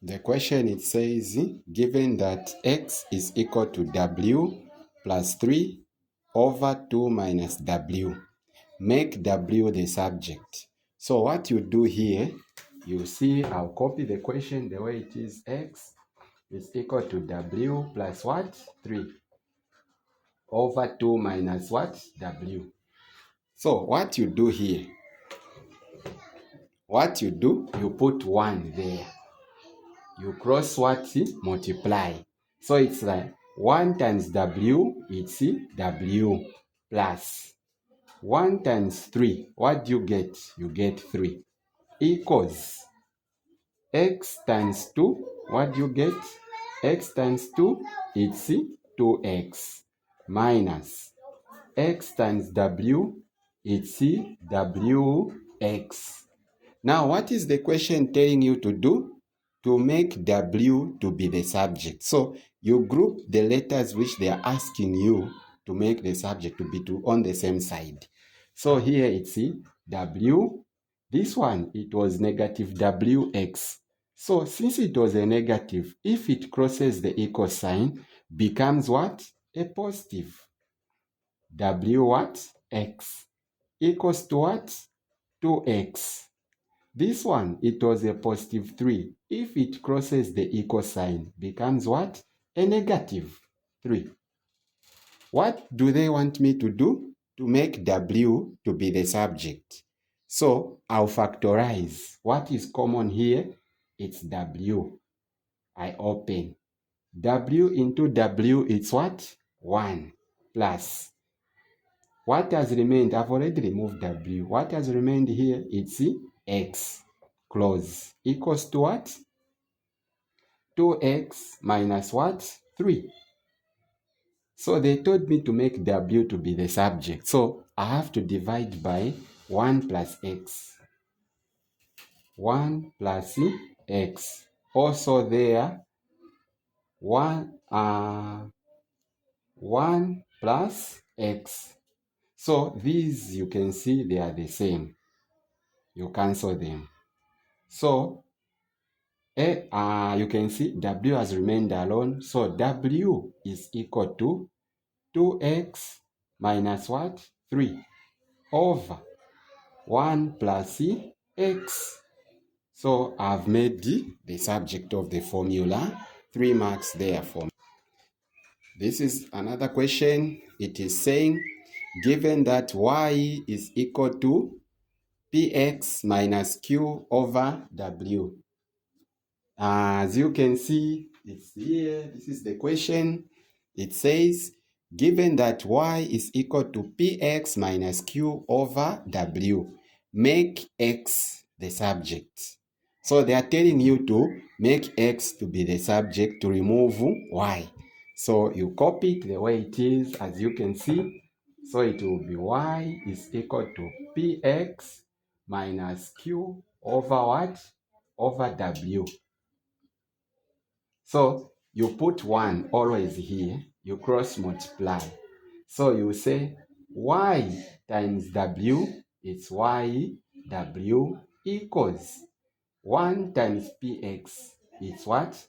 The question, it says, given that x is equal to w plus 3 over 2 minus w, make w the subject. So what you do here, you see, I'll copy the question the way it is. X is equal to w plus what? 3 over 2 minus what? W. So what you do here, you put 1 there. You cross what? Multiply. So it's like 1 times w, it's w, plus 1 times 3. What do you get? You get 3. Equals x times 2. What do you get? X times 2, it's 2x. Minus x times w, it's wx. Now, what is the question telling you to do? To make w to be the subject. So you group the letters which they are asking you to make the subject to be on the same side. So here it's w. This one, it was negative wx. So since it was a negative, if it crosses the equal sign, becomes what? A positive. W what? X. Equals to what? 2x. This one, it was a positive 3. If it crosses the equal sign, becomes what? A negative 3. What do they want me to do? To make w to be the subject. So I'll factorize. What is common here? It's w. I open. W into w, it's what? 1 plus. What has remained? I've already removed w. What has remained here? It's x. Close. Equals to what? 2x minus what? 3. So they told me to make w to be the subject. So I have to divide by 1 plus x. 1 plus x. Also there, 1 plus x. So these, you can see they are the same. You cancel them. So you can see w has remained alone. So w is equal to 2x minus what? 3 over 1 plus x. So I've made the subject of the formula. 3 marks there for me. This is another question. It is saying, given that y is equal to px minus q over w. As you can see, it's here. This is the question. It says, given that y is equal to px minus q over w, make x the subject. So they are telling you to make x to be the subject to remove y. So you copy it the way it is, as you can see. So it will be y is equal to px minus q over what? Over w. So you put 1 always here, you cross multiply. So you say y times w is y w equals 1 times px is what?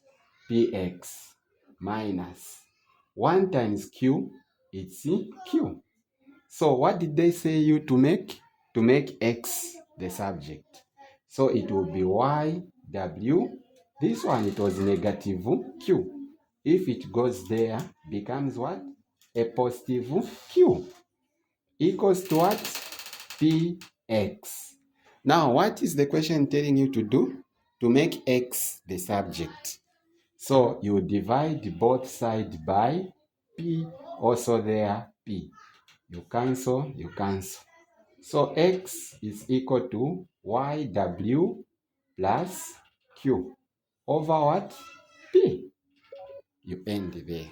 Px minus 1 times q, it's q. So what did they say you to make? To make x the subject. So it will be y w. This one, it was negative q. If it goes there, becomes what? A positive q. Equals to what? Px. Now, what is the question telling you to do? To make x the subject. So you divide both sides by p, also there p. You cancel, you cancel. So x is equal to yw plus q over what? P. You end there.